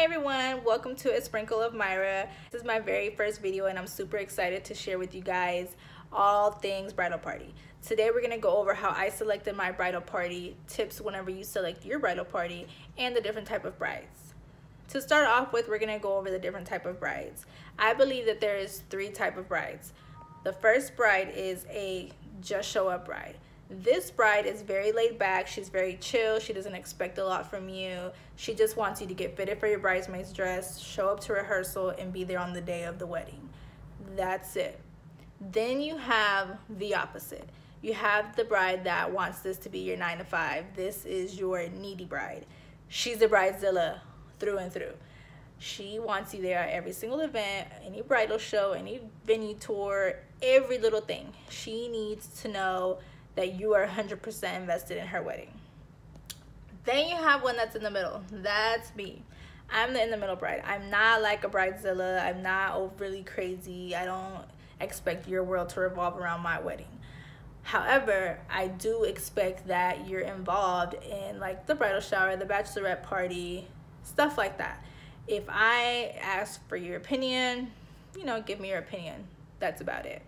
Hi everyone, welcome to A Sprinkle of Myra. This is my very first video and I'm super excited to share with you guys all things bridal party. Today we're going to go over how I selected my bridal party, tips whenever you select your bridal party, and the different type of brides. To start off with, we're going to go over the different type of brides. I believe that there is three type of brides. The first bride is a just show up bride. This bride is very laid back, she's very chill, she doesn't expect a lot from you. She just wants you to get fitted for your bridesmaid's dress, show up to rehearsal, and be there on the day of the wedding. That's it. Then you have the opposite. You have the bride that wants this to be your 9 to 5. This is your needy bride. She's a bridezilla through and through. She wants you there at every single event, any bridal show, any venue tour, every little thing. She needs to know that you are 100% invested in her wedding. Then you have one that's in the middle. That's me. I'm the in the middle bride. I'm not like a bridezilla. I'm not overly crazy. I don't expect your world to revolve around my wedding. However, I do expect that you're involved in like the bridal shower, the bachelorette party, stuff like that. If I ask for your opinion, you know, give me your opinion. That's about it.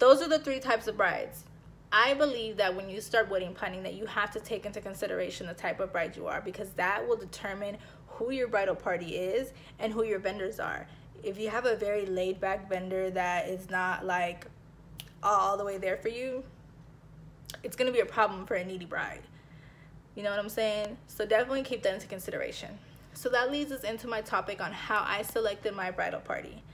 Those are the three types of brides. I believe that when you start wedding planning that you have to take into consideration the type of bride you are, because that will determine who your bridal party is and who your vendors are. If you have a very laid back vendor that is not like all the way there for you, it's going to be a problem for a needy bride. You know what I'm saying? So definitely keep that into consideration. So that leads us into my topic on how I selected my bridal party.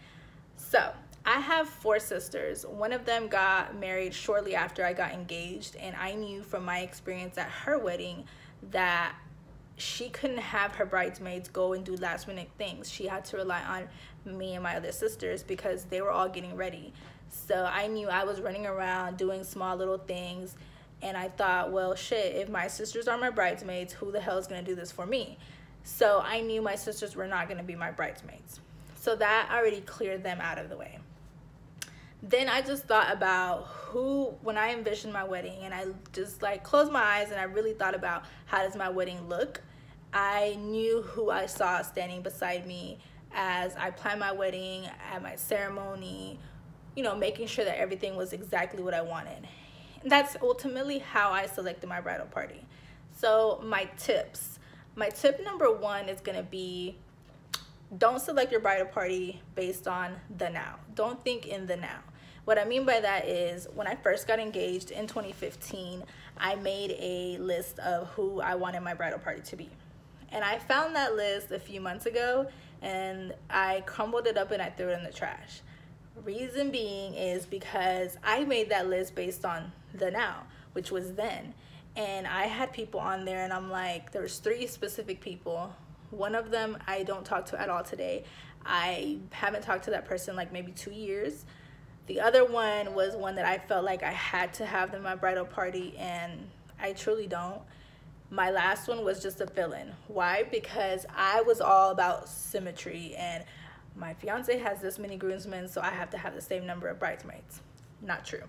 So I have 4 sisters. One of them got married shortly after I got engaged, and I knew from my experience at her wedding that she couldn't have her bridesmaids go and do last minute things. She had to rely on me and my other sisters because they were all getting ready. So I knew I was running around doing small little things, and I thought, well, shit, if my sisters are my bridesmaids, who the hell is going to do this for me? So I knew my sisters were not going to be my bridesmaids. So that already cleared them out of the way. Then I just thought about when I envisioned my wedding, and I just like closed my eyes and I really thought about how does my wedding look. I knew who I saw standing beside me as I planned my wedding, at my ceremony, you know, making sure that everything was exactly what I wanted. And that's ultimately how I selected my bridal party. So my tips. My tip number 1 is going to be, don't select your bridal party based on the now. Don't think in the now. What I mean by that is, when I first got engaged in 2015, I made a list of who I wanted my bridal party to be. And I found that list a few months ago, and I crumbled it up and I threw it in the trash. Reason being is because I made that list based on the now, which was then. And I had people on there, and I'm like, there was 3 specific people. One of them I don't talk to at all today. I haven't talked to that person like maybe 2 years. The other one was one that I felt like I had to have in my bridal party, and I truly don't. My last one was just a fill-in. Why? Because I was all about symmetry, and my fiance has this many groomsmen, so I have to have the same number of bridesmaids. Not true.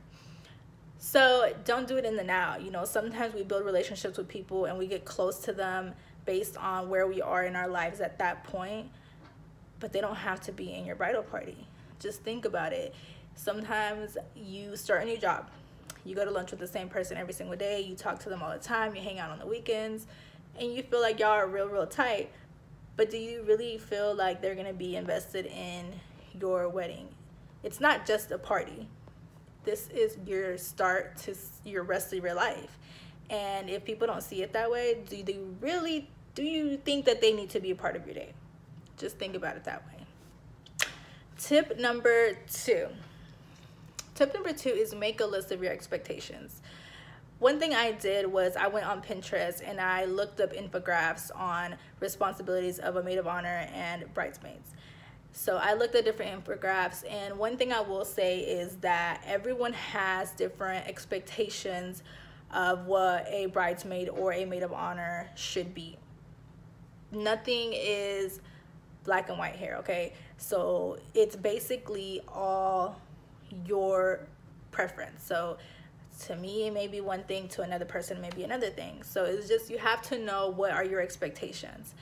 So don't do it in the now. You know, sometimes we build relationships with people and we get close to them based on where we are in our lives at that point, but they don't have to be in your bridal party. Just think about it. Sometimes you start a new job, you go to lunch with the same person every single day, you talk to them all the time, you hang out on the weekends, and you feel like y'all are real tight, but do you really feel like they're gonna be invested in your wedding? It's not just a party. This is your start to your rest of your life. And if people don't see it that way, do you think that they need to be a part of your day? Just think about it that way. Tip number 2. Tip number 2 is make a list of your expectations. One thing I did was I went on Pinterest and I looked up infographics on responsibilities of a maid of honor and bridesmaids. So I looked at different infographics, and one thing I will say is that everyone has different expectations of what a bridesmaid or a maid of honor should be. Nothing is black and white here, okay? So it's basically all your preference. So to me, it may be one thing, to another person it may be another thing. So it's just, you have to know what are your expectations.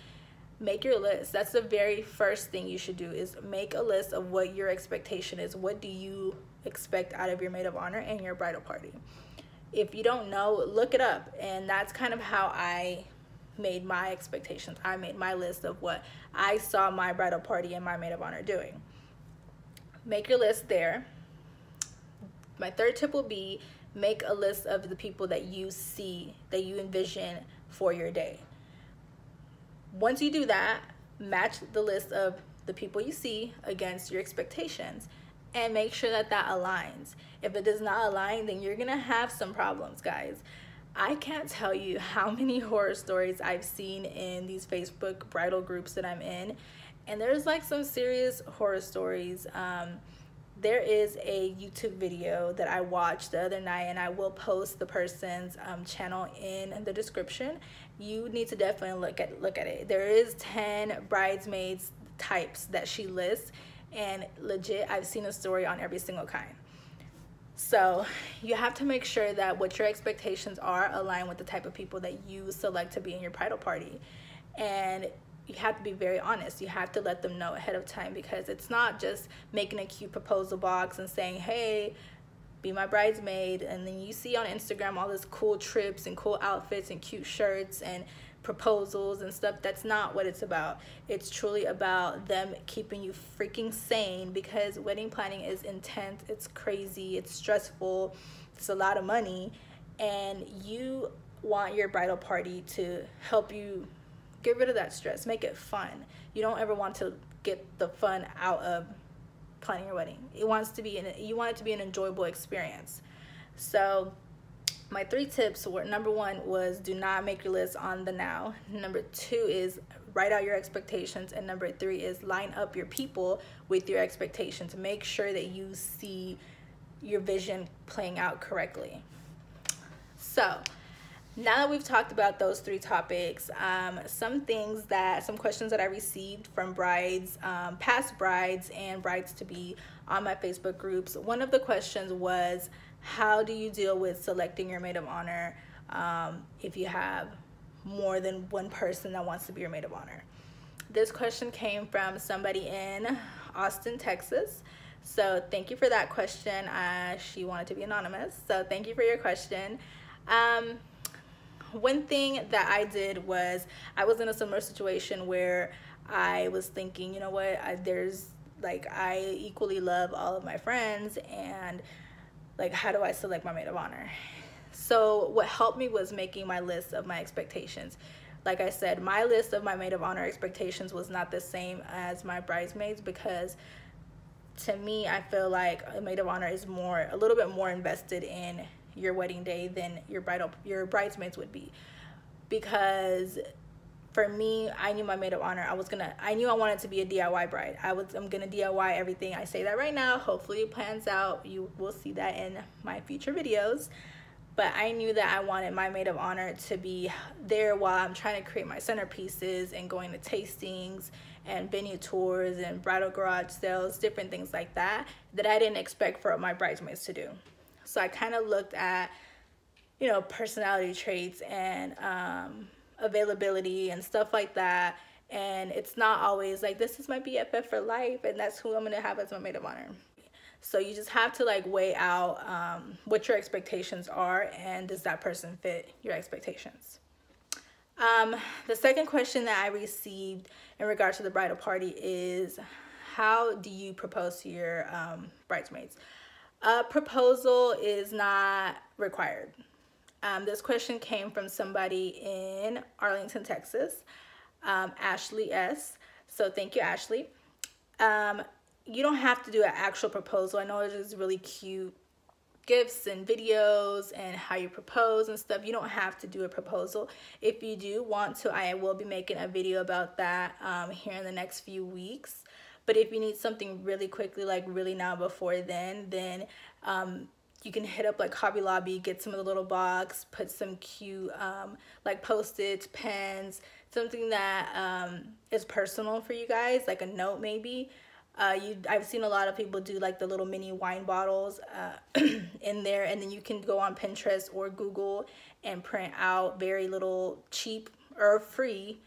make your list. That's the very first thing you should do, is make a list of what your expectation is. What do you expect out of your maid of honor and your bridal party? If you don't know, look it up. And that's kind of how I made my expectations. I made my list of what I saw my bridal party and my maid of honor doing. Make your list there. My third tip will be, make a list of the people that you see, that you envision for your day. Once you do that, match the list of the people you see against your expectations and make sure that that aligns. If it does not align, then you're gonna have some problems, guys. I can't tell you how many horror stories I've seen in these Facebook bridal groups that I'm in, and there's like some serious horror stories. There is a YouTube video that I watched the other night, and I will post the person's channel in the description. You need to definitely look at it. There is 10 bridesmaids types that she lists, and legit, I've seen a story on every single kind. So you have to make sure that what your expectations are align with the type of people that you select to be in your bridal party. And you have to be very honest. You have to let them know ahead of time, because it's not just making a cute proposal box and saying, hey, be my bridesmaid, and then you see on Instagram all this cool trips and cool outfits and cute shirts and proposals and stuff. That's not what it's about. It's truly about them keeping you freaking sane, because wedding planning is intense, it's crazy, it's stressful, it's a lot of money, and you want your bridal party to help you get rid of that stress, make it fun. You don't ever want to get the fun out of planning your wedding. You want it to be an enjoyable experience. So my 3 tips were, number 1 was, do not make your list on the now. Number 2 is, write out your expectations. And number 3 is, line up your people with your expectations. Make sure that you see your vision playing out correctly. So now that we've talked about those 3 topics, some questions that I received from brides, past brides and brides to be on my Facebook groups. One of the questions was, how do you deal with selecting your maid of honor if you have more than one person that wants to be your maid of honor? This question came from somebody in Austin, Texas. So thank you for that question. She wanted to be anonymous, so thank you for your question. One thing that I did was, I was in a similar situation where I was thinking, you know what, I equally love all of my friends, and like, how do I select my maid of honor? So what helped me was making my list of my expectations. Like I said, my list of my maid of honor expectations was not the same as my bridesmaids, because to me, I feel like a maid of honor is a little bit more invested in your wedding day than your bridesmaids would be. Because for me, I knew my maid of honor, I knew I wanted to be a DIY bride. I'm gonna DIY everything. I say that right now. Hopefully it plans out. You will see that in my future videos. But I knew that I wanted my maid of honor to be there while I'm trying to create my centerpieces and going to tastings and venue tours and bridal garage sales, different things like that I didn't expect for my bridesmaids to do. So I kind of looked at, personality traits and availability and stuff like that. And it's not always like, this is my BFF for life and that's who I'm going to have as my maid of honor. So you just have to weigh out what your expectations are, and does that person fit your expectations. The second question that I received in regards to the bridal party is, how do you propose to your bridesmaids? A proposal is not required. This question came from somebody in Arlington, Texas, Ashley S. So thank you, Ashley. You don't have to do an actual proposal. I know there's really cute gifts and videos and how you propose and stuff. You don't have to do a proposal. If you do want to, I will be making a video about that here in the next few weeks. But if you need something really quickly, like really now before then you can hit up Hobby Lobby, get some of the little box, put some cute Post-its, pens, something that is personal for you guys, like a note maybe. I've seen a lot of people do the little mini wine bottles in there, and then you can go on Pinterest or Google and print out very little cheap or free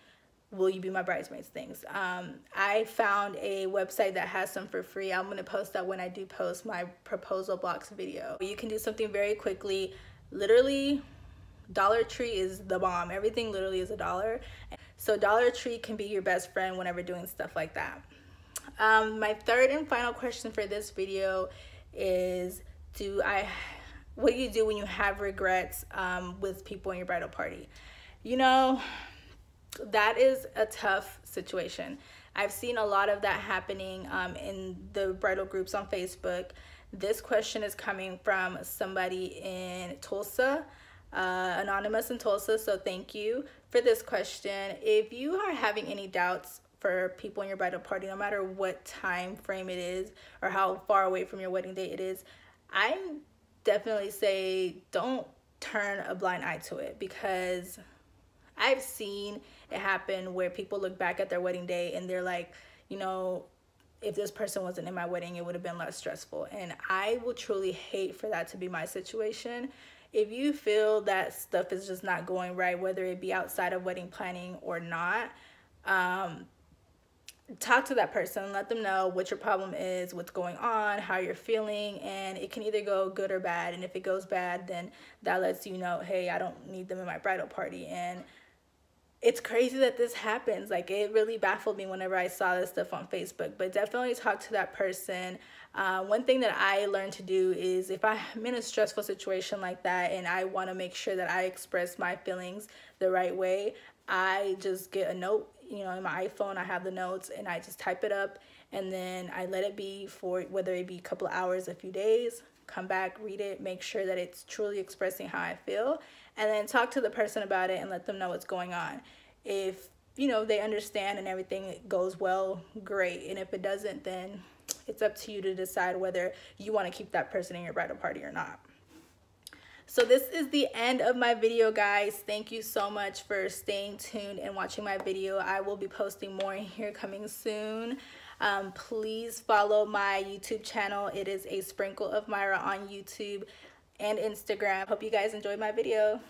will you be my bridesmaids things. I found a website that has some for free. I'm gonna post that when I do post my proposal box video. You can do something very quickly. Literally, Dollar Tree is the bomb. Everything literally is $1. So Dollar Tree can be your best friend whenever doing stuff like that. My third and final question for this video is, what do you do when you have regrets with people in your bridal party? You know, that is a tough situation. I've seen a lot of that happening in the bridal groups on Facebook. This question is coming from somebody in Tulsa, anonymous in Tulsa, so thank you for this question. If you are having any doubts for people in your bridal party, no matter what time frame it is or how far away from your wedding date it is, I definitely say don't turn a blind eye to it, because I've seen it happen where people look back at their wedding day and they're like, you know, if this person wasn't in my wedding, it would have been less stressful. And I would truly hate for that to be my situation. If you feel that stuff is just not going right, whether it be outside of wedding planning or not, talk to that person, let them know what your problem is, what's going on, how you're feeling, and it can either go good or bad. And if it goes bad, then that lets you know, hey, I don't need them in my bridal party. And it's crazy that this happens. Like, it really baffled me whenever I saw this stuff on Facebook. But definitely talk to that person. One thing that I learned to do is, if I'm in a stressful situation like that and I want to make sure that I express my feelings the right way, I just get a note. You know, in my iPhone, I have the notes, and I just type it up, and then I let it be for whether it be a couple of hours, a few days, come back, read it, make sure that it's truly expressing how I feel, and then talk to the person about it and let them know what's going on. If, you know, they understand and everything goes well, great. And if it doesn't, then it's up to you to decide whether you want to keep that person in your bridal party or not. So this is the end of my video, guys. Thank you so much for staying tuned and watching my video. I will be posting more in here coming soon. Please follow my YouTube channel. It is A Sprinkle of Myra on YouTube and Instagram. Hope you guys enjoyed my video.